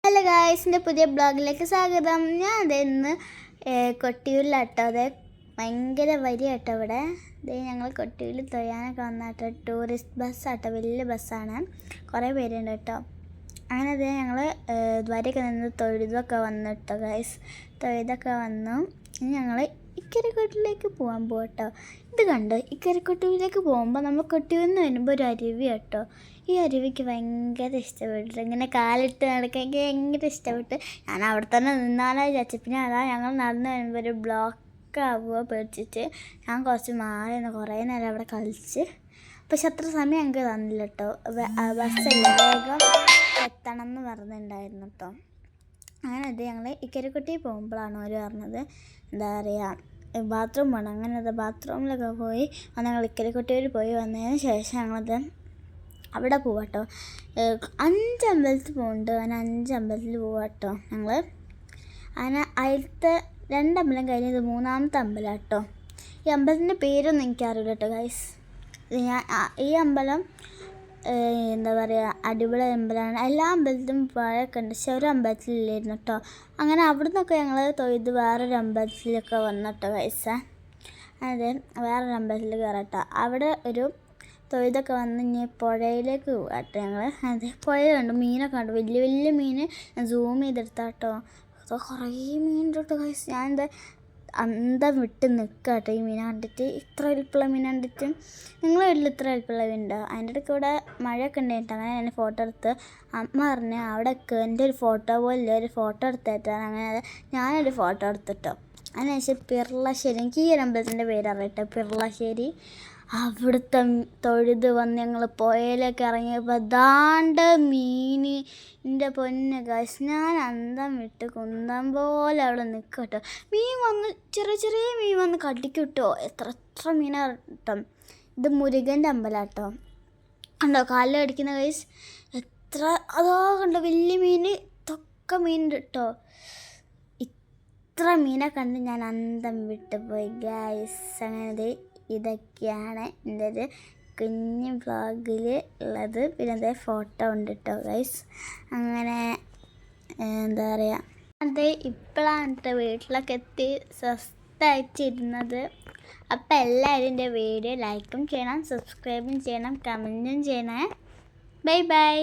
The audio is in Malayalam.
ഹലോ ഗായ്സിൻ്റെ പുതിയ ബ്ലോഗിലേക്ക് സ്വാഗതം. ഞാൻ ഇന്ന് കൊട്ടിയൂരിലാട്ടോ. അതെ, ഭയങ്കര വരിയാട്ടോ ഇവിടെ. ഇതേ ഞങ്ങൾ കൊട്ടിയൂരിൽ തൊഴാനൊക്കെ വന്നാട്ടോ. ടൂറിസ്റ്റ് ബസ്സാട്ടോ, വലിയ ബസ്സാണ്, കുറേ പേരുണ്ട് കേട്ടോ. അങ്ങനെ അതേ ഞങ്ങൾ വരെയൊക്കെ നിന്ന് തൊഴുതൊക്കെ വന്നു കേട്ടോ ഗായ്സ്. തൊഴുതൊക്കെ വന്നു. ഇനി ഞങ്ങൾ ഇക്കരക്കൊട്ടിലേക്ക് പോകാൻ പോകട്ടോ. ഇത് കണ്ടോ, ഇക്കരക്കൊട്ടിയിലേക്ക് പോകുമ്പോൾ നമ്മൾ കൊട്ടിയൂരിൽ നിന്ന് വരുമ്പോൾ ഒരു അരുവി കേട്ടോ. ഈ അരുവിക്ക് ഭയങ്കര ഇഷ്ടപ്പെട്ടു. ഇങ്ങനെ കാലിട്ട് നടക്കാൻ എനിക്ക് ഭയങ്കര ഇഷ്ടപ്പെട്ട് ഞാൻ അവിടെ തന്നെ നിന്നാലോ വിചാരിച്ചു. പിന്നെ അതാ ഞങ്ങൾ നടന്ന് വരുമ്പോൾ ഒരു ബ്ലോക്ക് ആവുക പേടിച്ചിട്ട് ഞാൻ കുറച്ച് മാറി നിന്ന് കുറേ നേരം അവിടെ കളിച്ച്. പക്ഷെ അത്ര സമയം ഞങ്ങൾക്ക് തന്നില്ല കേട്ടോ. ബസ്സല്ല, വേഗം എത്തണം എന്ന് പറഞ്ഞിട്ടുണ്ടായിരുന്നു കേട്ടോ. അങ്ങനെ അത് ഞങ്ങൾ ഇക്കരക്കുട്ടി പോകുമ്പോഴാണ് അവർ പറഞ്ഞത് എന്താ പറയുക, ബാത്റൂം പോകണം. അങ്ങനെ അത് ബാത്റൂമിലൊക്കെ പോയി ഞങ്ങൾ ഇക്കരക്കുട്ടിയിൽ പോയി വന്നതിന് ശേഷം ഞങ്ങളത് അവിടെ പോവാട്ടോ. 5 അമ്പലത്തിൽ പോകുന്നുണ്ട്. അങ്ങനെ 5 അമ്പലത്തിൽ പോവാട്ടോ ഞങ്ങൾ. അങ്ങനെ അതിലത്തെ 2 അമ്പലം കഴിഞ്ഞത് 3ാമത്തെ അമ്പലം കേട്ടോ. ഈ അമ്പലത്തിൻ്റെ പേരൊന്നും എനിക്കറിയില്ല കേട്ടോ ഗൈസ്. ഈ അമ്പലം എന്താ പറയുക, അടിപൊളി അമ്പലമാണ്. എല്ലാ അമ്പലത്തിലും പോയൊക്കെ ഉണ്ട്, പക്ഷെ ഒരു അമ്പലത്തിലില്ലായിരുന്നു കേട്ടോ. അങ്ങനെ അവിടെ നിന്നൊക്കെ ഞങ്ങൾ തൊഴുത് വേറൊരു അമ്പലത്തിലൊക്കെ വന്നിട്ടോ ഗൈസ്. അതെ, വേറൊരു അമ്പലത്തിൽ കയറട്ടോ. അവിടെ ഒരു തൊഴുതൊക്കെ വന്ന് ഇനി പുഴയിലേക്ക് പോകാട്ടോ ഞങ്ങൾ. അതെ, പുഴ കണ്ടു, മീനൊക്കെ കണ്ടു, വലിയ വലിയ മീൻ ഞാൻ സൂം ചെയ്തെടുത്താട്ടോ. അപ്പോൾ കുറേ മീൻ കേട്ടോ ഗൈസ്. ഞാൻ എന്താ അന്തം വിട്ട് നിൽക്കുക കേട്ടോ ഈ മീൻ കണ്ടിട്ട്. ഇത്ര വലിപ്പമുള്ള മീൻ കണ്ടിട്ട്. നിങ്ങളെ വീട്ടിൽ ഇത്ര വലിപ്പമുള്ള മീനുണ്ടോ? അതിൻ്റെ ഇടയ്ക്ക് ഇവിടെ മഴയൊക്കെ ഉണ്ടായിട്ട് അങ്ങനെ ഞാൻ ഫോട്ടോ എടുത്ത്. അമ്മ പറഞ്ഞ് അവിടെ എൻ്റെ ഒരു ഫോട്ടോ പോലെ ഒരു ഫോട്ടോ എടുത്തിട്ടാണ്. അങ്ങനെ ഞാനൊരു ഫോട്ടോ എടുത്തിട്ടോ. അതിനുശേഷം പിർളശ്ശേരി, എനിക്ക് ഈ ഒരു അമ്പലത്തിൻ്റെ പേര് അറിയട്ടോ, പിർളശ്ശേരി. അവിടുത്തെ തൊഴുത് വന്ന് ഞങ്ങൾ പുഴയിലേക്ക് ഇറങ്ങിയപ്പോൾ ദാണ്ട മീൻ, എൻ്റെ പൊന്ന് ഗൈസ്. ഞാൻ അന്തം വിട്ട് കുന്തം പോലെ അവിടെ നിൽക്കും കേട്ടോ. മീൻ വന്ന് ചെറിയ ചെറിയ മീൻ വന്ന് കടിക്കിട്ടോ. എത്ര മീനാണ് കേട്ടോ. ഇത് മുരുകൻ്റെ അമ്പലം കേട്ടോ. ഉണ്ടോ കാലിൽ കടിക്കുന്ന ഗൈസ്. അതോ കണ്ടോ വലിയ മീൻ, ഇതൊക്കെ മീൻ കേട്ടോ. ഇത്ര മീനെ കണ്ട് ഞാൻ അന്തം വിട്ട് പോയി ഗൈസ്. അങ്ങനെ ഇതൊക്കെയാണ് എൻ്റെ ഒരു കുഞ്ഞു വ്ളോഗിൽ ഉള്ളത്. പിന്നെ അതേ ഫോട്ടോ ഉണ്ട് കേട്ടോ ഗൈസ്. അങ്ങനെ എന്താ പറയുക, അത് ഇപ്പോഴാണ് കേട്ടോ വീട്ടിലൊക്കെ എത്തി സ്വസ്ഥമായിട്ടിരുന്നത്. അപ്പോൾ എല്ലാവരും എൻ്റെ വീഡിയോ ലൈക്കും ചെയ്യണം, സബ്സ്ക്രൈബും ചെയ്യണം, കമൻറ്റും ചെയ്യണേ. Bye bye.